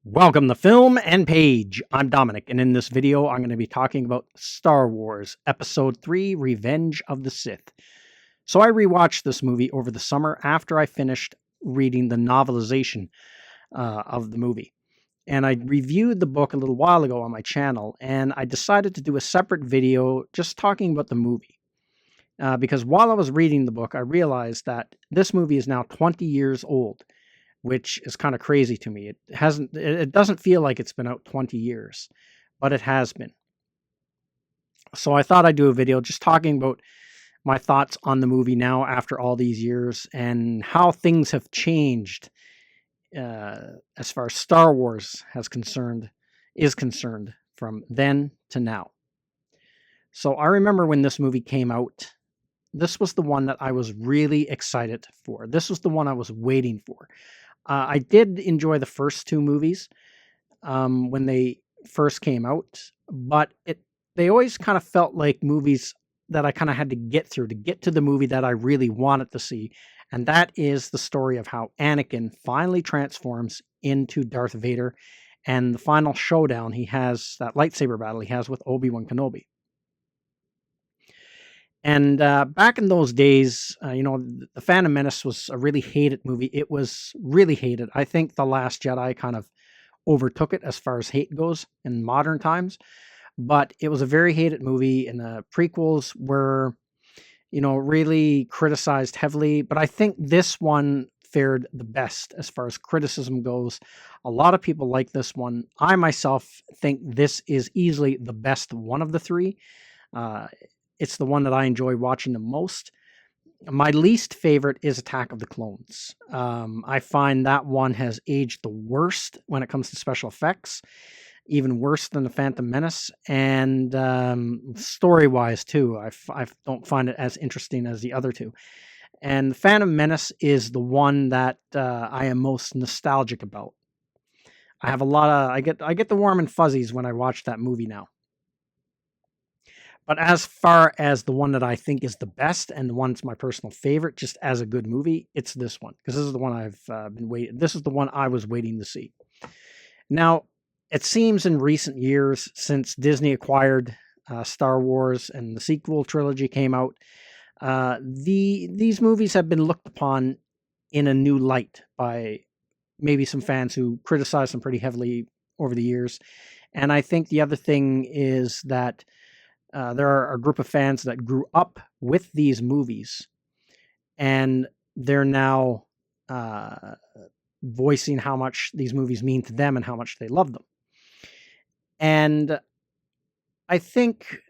Welcome to Film and Page. I'm Dominic, and in this video, I'm going to be talking about Star Wars Episode 3, Revenge of the Sith. So I rewatched this movie over the summer after I finished reading the novelization of the movie. And I reviewed the book a little while ago on my channel, and I decided to do a separate video just talking about the movie. Because while I was reading the book, I realized that this movie is now 20 years old, which is kind of crazy to me. It doesn't feel like it's been out 20 years, but it has been. So I thought I'd do a video just talking about my thoughts on the movie now after all these years and how things have changed as far as Star Wars is concerned from then to now. So I remember when this movie came out, this was the one that I was really excited for. This was the one I was waiting for. I did enjoy the first two movies when they first came out, but they always kind of felt like movies that I kind of had to get through to get to the movie that I really wanted to see, and that is the story of how Anakin finally transforms into Darth Vader and the final showdown he has, that lightsaber battle he has with Obi-Wan Kenobi. And back in those days, The Phantom Menace was a really hated movie. It was really hated. I think The Last Jedi kind of overtook it as far as hate goes in modern times. But it was a very hated movie, and the prequels were, really criticized heavily. But I think this one fared the best as far as criticism goes. A lot of people like this one. I myself think this is easily the best one of the three. It's the one that I enjoy watching the most. My least favorite is Attack of the Clones. I find that one has aged the worst when it comes to special effects, even worse than The Phantom Menace, and story-wise too. I don't find it as interesting as the other two. And The Phantom Menace is the one that I am most nostalgic about. I have I get the warm and fuzzies when I watch that movie now. But as far as the one that I think is the best and the one that's my personal favorite, just as a good movie, it's this one, because this is the one I've been waiting. This is the one I was waiting to see. Now, it seems in recent years, since Disney acquired Star Wars and the sequel trilogy came out, these movies have been looked upon in a new light by maybe some fans who criticized them pretty heavily over the years. And I think the other thing is that there are a group of fans that grew up with these movies, and they're now voicing how much these movies mean to them and how much they love them. And I think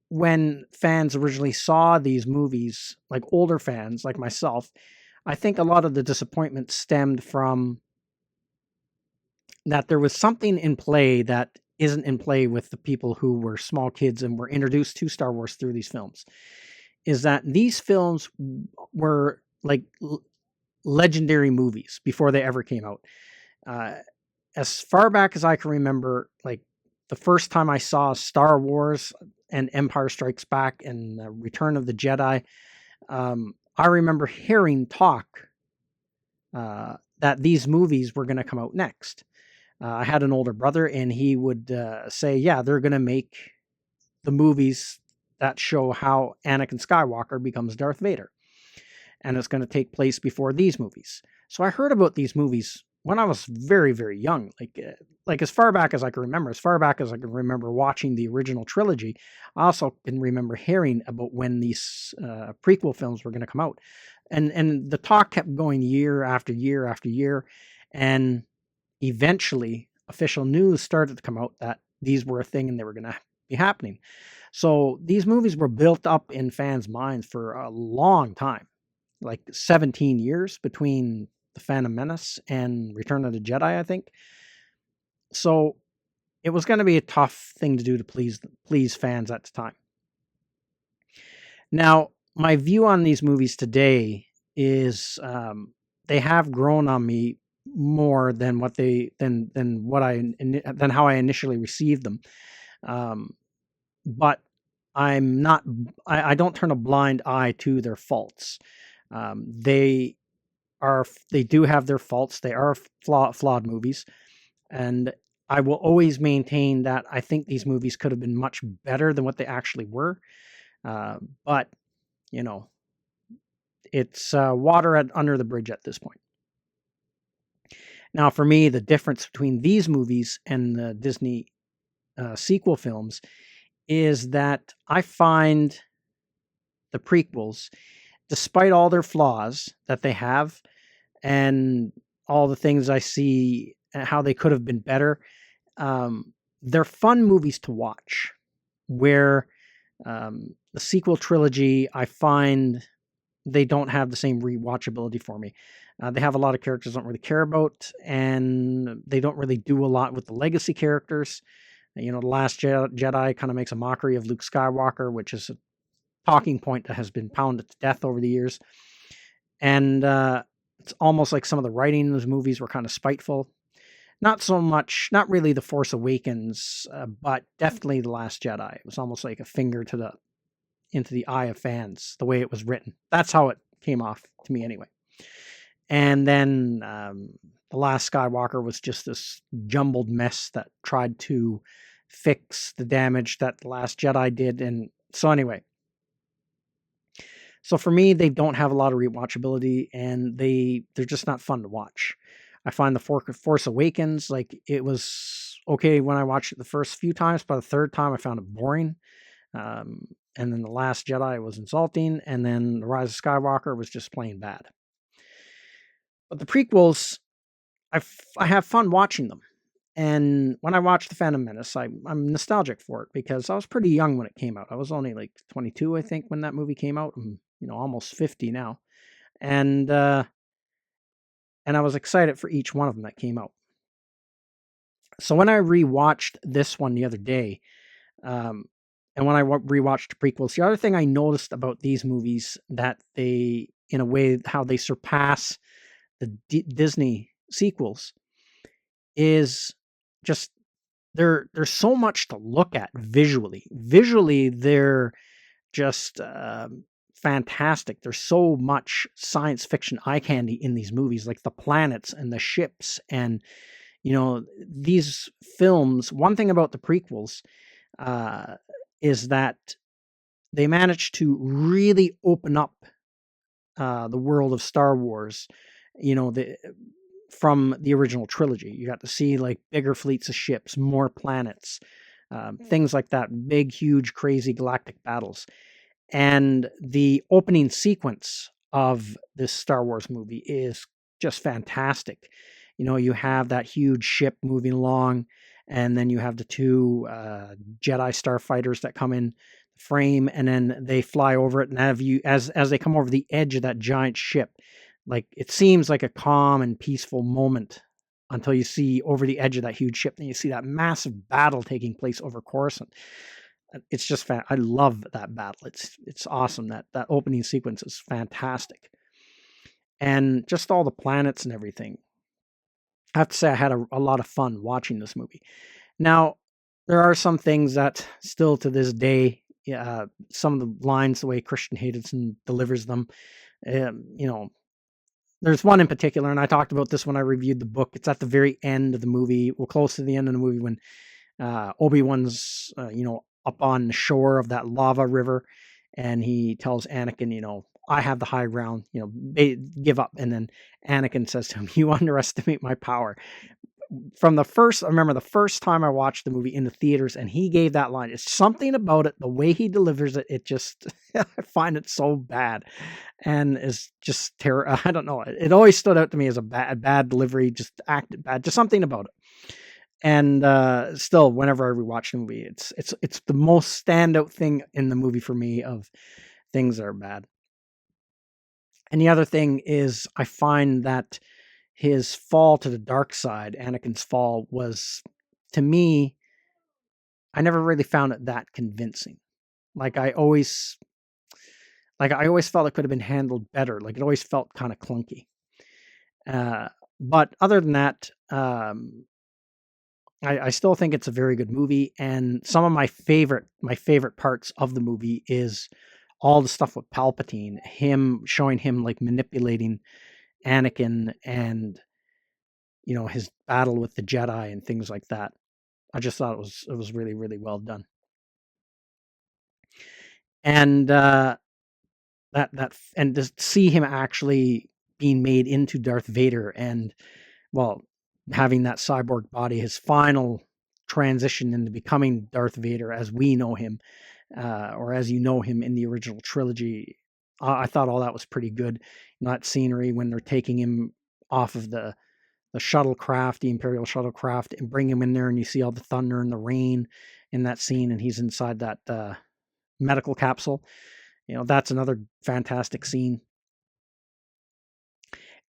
when fans originally saw these movies, like older fans like myself, I think a lot of the disappointment stemmed from that there was something in play that isn't in play with the people who were small kids and were introduced to Star Wars through these films, is that these films were like legendary movies before they ever came out. As far back as I can remember, like the first time I saw Star Wars and Empire Strikes Back and Return of the Jedi, I remember hearing talk that these movies were going to come out next. I had an older brother, and he would say, yeah, they're going to make the movies that show how Anakin Skywalker becomes Darth Vader. And it's going to take place before these movies. So I heard about these movies when I was very, very young. Like as far back as I can remember, as far back as I can remember watching the original trilogy. I also can remember hearing about when these prequel films were going to come out. And the talk kept going year after year after year. And eventually, official news started to come out that these were a thing and they were going to be happening. So these movies were built up in fans' minds for a long time, like 17 years between The Phantom Menace and Return of the Jedi, I think. So it was going to be a tough thing to do to please fans at the time. Now, my view on these movies today is they have grown on me more than how I initially received them. But I don't turn a blind eye to their faults. They do have their faults. They are flawed movies. And I will always maintain that I think these movies could have been much better than what they actually were. But, you know, it's water under the bridge at this point. Now, for me, the difference between these movies and the Disney sequel films is that I find the prequels, despite all their flaws that they have and all the things I see how they could have been better, they're fun movies to watch. Where the sequel trilogy, I find they don't have the same rewatchability for me. They have a lot of characters I don't really care about, and they don't really do a lot with the legacy characters. You know, The Last Jedi kind of makes a mockery of Luke Skywalker, which is a talking point that has been pounded to death over the years. And it's almost like some of the writing in those movies were kind of spiteful. Not so much, not really The Force Awakens, but definitely The Last Jedi. It was almost like a finger into the eye of fans, the way it was written. That's how it came off to me anyway. And then The Last Skywalker was just this jumbled mess that tried to fix the damage that The Last Jedi did. And so anyway, so for me, they don't have a lot of rewatchability, and they're just not fun to watch. I find The Force Awakens, like, it was okay when I watched it the first few times, but the third time I found it boring. And then The Last Jedi was insulting, and then The Rise of Skywalker was just plain bad. But the prequels, I have fun watching them. And when I watched The Phantom Menace, I'm nostalgic for it because I was pretty young when it came out. I was only like 22, I think, when that movie came out. I'm, almost 50 now. And I was excited for each one of them that came out. So when I rewatched this one the other day, and when I rewatched the prequels, the other thing I noticed about these movies that they, in a way, how they surpass the Disney sequels is just there's so much to look at visually. Visually, they're just fantastic. There's so much science fiction eye candy in these movies, like the planets and the ships. And, these films, one thing about the prequels is that they managed to really open up the world of Star Wars, from the original trilogy. You got to see like bigger fleets of ships, more planets, things like that, big, huge, crazy galactic battles. And the opening sequence of this Star Wars movie is just fantastic. You have that huge ship moving along, and then you have the two Jedi starfighters that come in frame, and then they fly over it, and have you as they come over the edge of that giant ship, like, it seems like a calm and peaceful moment until you see over the edge of that huge ship, and you see that massive battle taking place over Coruscant. It's just I love that battle. It's awesome. That opening sequence is fantastic, and just all the planets and everything. I have to say I had a lot of fun watching this movie. Now, there are some things that still to this day, some of the lines, the way Christian Haydenson delivers them, there's one in particular, and I talked about this when I reviewed the book. It's at the very end of the movie, well, close to the end of the movie, when Obi-Wan's, up on the shore of that lava river, and he tells Anakin, I have the high ground, give up. And then Anakin says to him, you underestimate my power. I remember the first time I watched the movie in the theaters, and he gave that line. It's something about it, the way he delivers it, it just, I find it so bad, and it's just terrible. I don't know. It always stood out to me as a bad delivery, just acted bad, just something about it. And still, whenever I rewatch the movie, it's the most standout thing in the movie for me of things that are bad. And the other thing is, I find that his fall to the dark side, Anakin's fall, was, to me, I never really found it that convincing. Like, I always felt it could have been handled better. Like, it always felt kind of clunky. But other than that, I still think it's a very good movie. And some of my favorite parts of the movie is all the stuff with Palpatine, showing him like manipulating Anakin, and his battle with the Jedi and things like that. I just thought it was really, really well done. And and to see him actually being made into Darth Vader, and well, having that cyborg body, his final transition into becoming Darth Vader as we know him, or as you know him in the original trilogy, I thought all that was pretty good. That scenery when they're taking him off of the shuttlecraft, the Imperial shuttlecraft, and bring him in there, and you see all the thunder and the rain in that scene, and he's inside that medical capsule. That's another fantastic scene.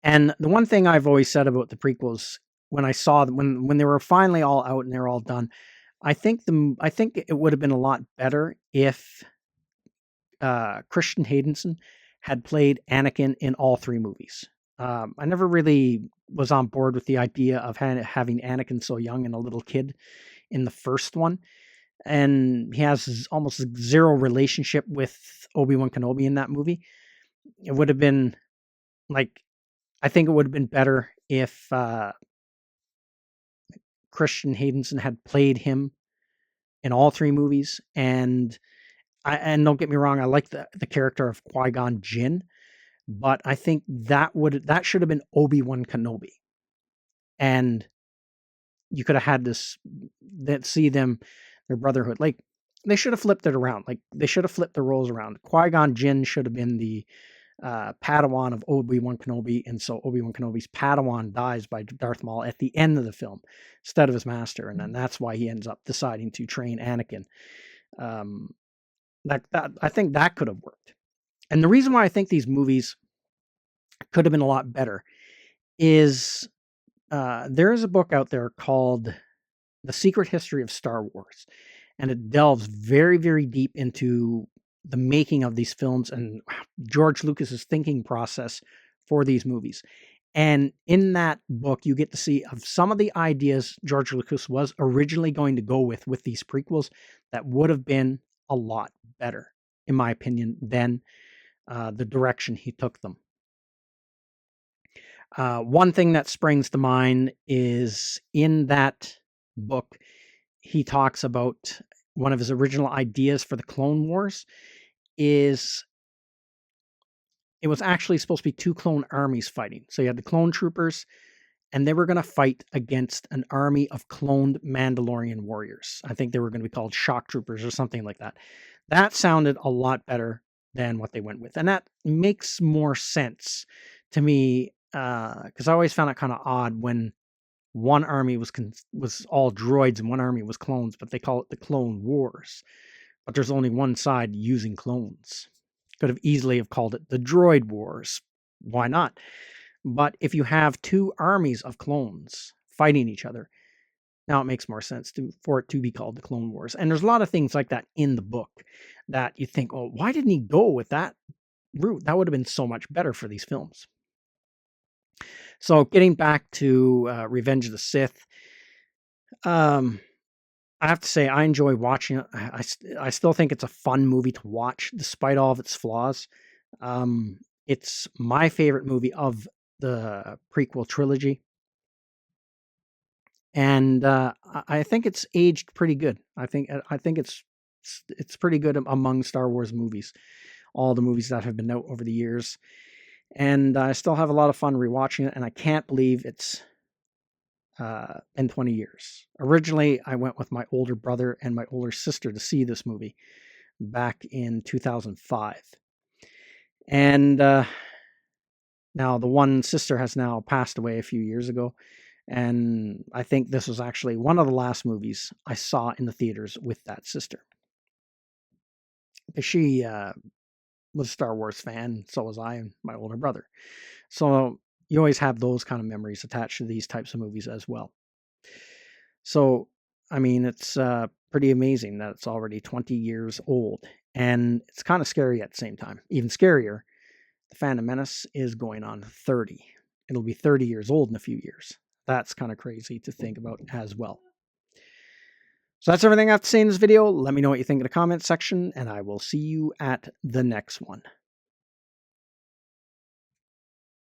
And the one thing I've always said about the prequels, when I saw them, when they were finally all out and they're all done, I think it would have been a lot better if Christian Haydenson had played Anakin in all three movies. I never really was on board with the idea of having Anakin so young and a little kid in the first one. And he has almost zero relationship with Obi-Wan Kenobi in that movie. It would have been I think it would have been better if Christian Haydenson had played him in all three movies. And don't get me wrong, I like the character of Qui-Gon Jinn, but I think that should have been Obi-Wan Kenobi. And you could have had see them, their brotherhood. They should have flipped it around. They should have flipped the roles around. Qui-Gon Jinn should have been the Padawan of Obi-Wan Kenobi, and so Obi-Wan Kenobi's Padawan dies by Darth Maul at the end of the film instead of his master, and then that's why he ends up deciding to train Anakin. I think that could have worked. And the reason why I think these movies could have been a lot better is there is a book out there called The Secret History of Star Wars, and it delves very, very deep into the making of these films and George Lucas's thinking process for these movies. And in that book, you get to see of some of the ideas George Lucas was originally going to go with these prequels that would have been a lot better, in my opinion, than the direction he took them. One thing that springs to mind is in that book, he talks about one of his original ideas for the Clone Wars is it was actually supposed to be two clone armies fighting. So you had the clone troopers, and they were going to fight against an army of cloned Mandalorian warriors. I think they were going to be called shock troopers or something like that. That sounded a lot better than what they went with. And that makes more sense to me because I always found it kind of odd when one army was all droids and one army was clones, but they call it the Clone Wars. But there's only one side using clones. Could have easily have called it the Droid Wars. Why not? But if you have two armies of clones fighting each other, now it makes more sense for it to be called the Clone Wars. And there's a lot of things like that in the book that you think, oh, why didn't he go with that route? That would have been so much better for these films. So getting back to Revenge of the Sith, I have to say I enjoy watching it. I still think it's a fun movie to watch, despite all of its flaws. It's my favorite movie of the prequel trilogy, and I think it's aged pretty good. I think it's pretty good among Star Wars movies, all the movies that have been out over the years, and I still have a lot of fun rewatching it. And I can't believe it's in 20 years. Originally, I went with my older brother and my older sister to see this movie back in 2005. And now the one sister has now passed away a few years ago. And I think this was actually one of the last movies I saw in the theaters with that sister. She was a Star Wars fan, so was I and my older brother. So you always have those kind of memories attached to these types of movies as well. So, I mean, it's pretty amazing that it's already 20 years old. And it's kind of scary at the same time. Even scarier, The Phantom Menace is going on 30. It'll be 30 years old in a few years. That's kind of crazy to think about as well. So that's everything I have to say in this video. Let me know what you think in the comments section, and I will see you at the next one.